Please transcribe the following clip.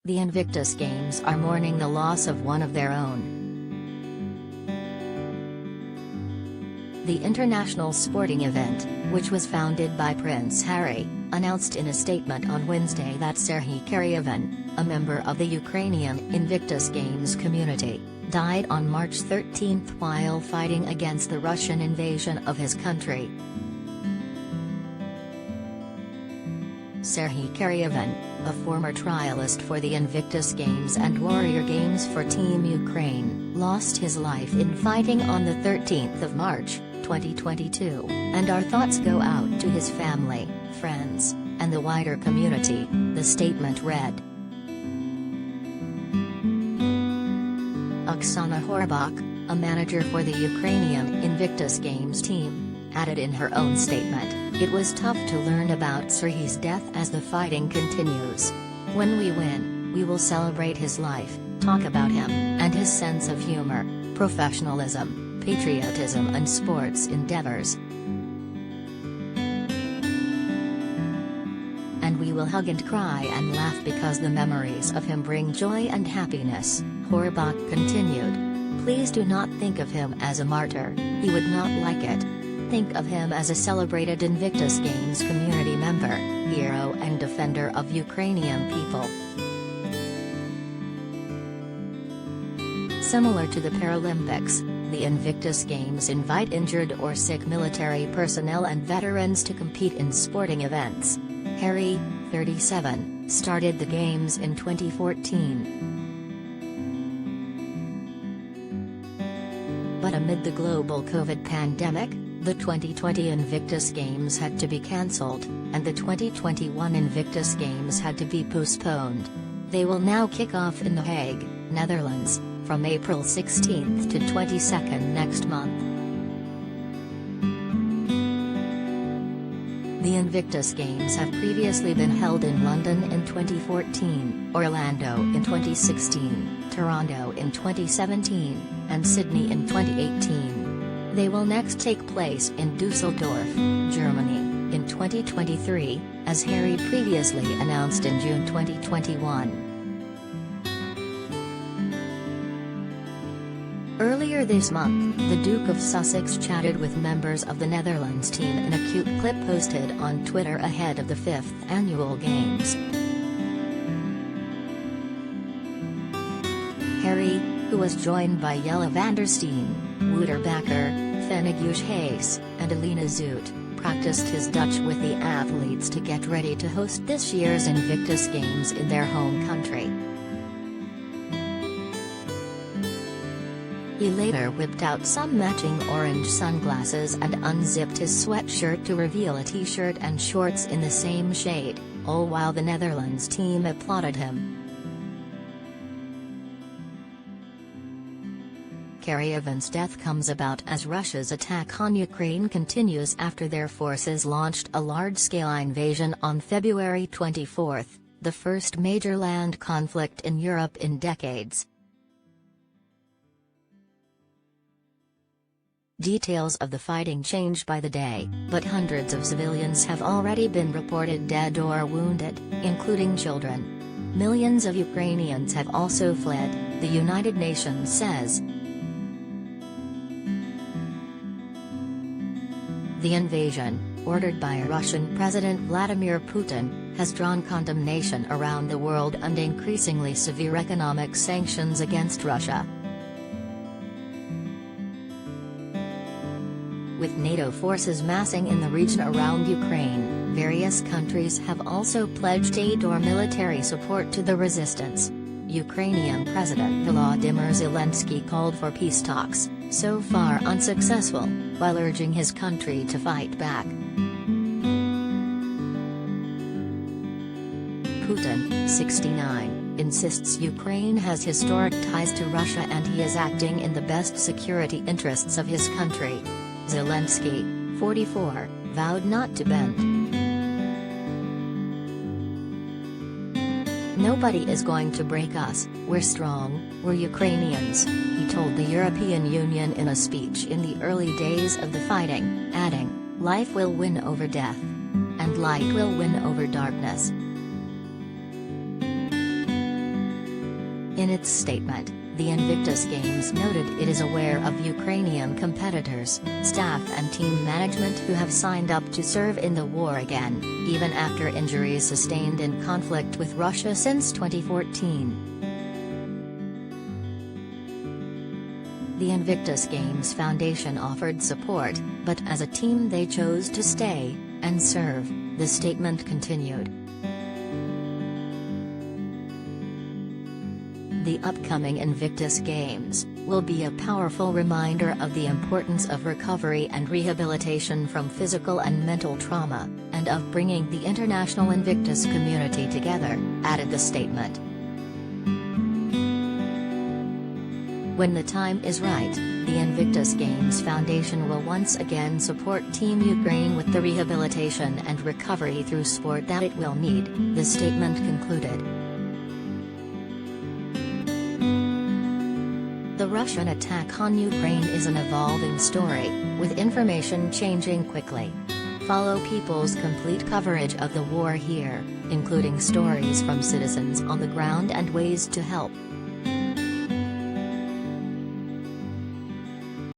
The Invictus Games are mourning the loss of one of their own. The international sporting event, which was founded by Prince Harry, announced in a statement on Wednesday that Serhii Karaivan, a member of the Ukrainian Invictus Games community, died on March 13 while fighting against the Russian invasion of his country. Serhii Karaivan, a former trialist for the Invictus Games and Warrior Games for Team Ukraine, lost his life in fighting on the 13th of March, 2022, and our thoughts go out to his family, friends, and the wider community, the statement read. Oksana Horbach, a manager for the Ukrainian Invictus Games team, added in her own statement, "It was tough to learn about Serhii's death as the fighting continues. When we win, we will celebrate his life, talk about him, and his sense of humor, professionalism, patriotism and sports endeavors. And we will hug and cry and laugh because the memories of him bring joy and happiness," Horbach continued. "Please do not think of him as a martyr, he would not like it. Think of him as a celebrated Invictus Games community member, hero and defender of Ukrainian people." Similar to the Paralympics, the Invictus Games invite injured or sick military personnel and veterans to compete in sporting events. Harry, 37, started the Games in 2014. But amid the global COVID pandemic, the 2020 Invictus Games had to be cancelled, and the 2021 Invictus Games had to be postponed. They will now kick off in The Hague, Netherlands, from April 16 to 22 next month. The Invictus Games have previously been held in London in 2014, Orlando in 2016, Toronto in 2017, and Sydney in 2018. They will next take place in Düsseldorf, Germany, in 2023, as Harry previously announced in June 2021. Earlier this month, the Duke of Sussex chatted with members of the Netherlands team in a cute clip posted on Twitter ahead of the 5th annual Games. Harry, who was joined by Jelle van der Steen, Wouter Bakker, Fenigush Hayes, and Alina Zoot, practiced his Dutch with the athletes to get ready to host this year's Invictus Games in their home country. He later whipped out some matching orange sunglasses and unzipped his sweatshirt to reveal a t-shirt and shorts in the same shade, all while the Netherlands team applauded him. Karaivan's death comes about as Russia's attack on Ukraine continues after their forces launched a large-scale invasion on February 24, the first major land conflict in Europe in decades. Details of the fighting change by the day, but hundreds of civilians have already been reported dead or wounded, including children. Millions of Ukrainians have also fled, the United Nations says. The invasion, ordered by Russian President Vladimir Putin, has drawn condemnation around the world and increasingly severe economic sanctions against Russia. With NATO forces massing in the region around Ukraine, various countries have also pledged aid or military support to the resistance. Ukrainian President Volodymyr Zelensky called for peace talks, so far unsuccessful, while urging his country to fight back. Putin, 69, insists Ukraine has historic ties to Russia and he is acting in the best security interests of his country. Zelensky, 44, vowed not to bend. "Nobody is going to break us, we're strong, we're Ukrainians," he told the European Union in a speech in the early days of the fighting, adding, "Life will win over death. And light will win over darkness." In its statement, the Invictus Games noted it is aware of Ukrainian competitors, staff and team management who have signed up to serve in the war again, even after injuries sustained in conflict with Russia since 2014. The Invictus Games Foundation offered support, but as a team they chose to stay and serve, the statement continued. The upcoming Invictus Games will be a powerful reminder of the importance of recovery and rehabilitation from physical and mental trauma, and of bringing the international Invictus community together, added the statement. When the time is right, the Invictus Games Foundation will once again support Team Ukraine with the rehabilitation and recovery through sport that it will need, the statement concluded. The Russian attack on Ukraine is an evolving story, with information changing quickly. Follow People's complete coverage of the war here, including stories from citizens on the ground and ways to help.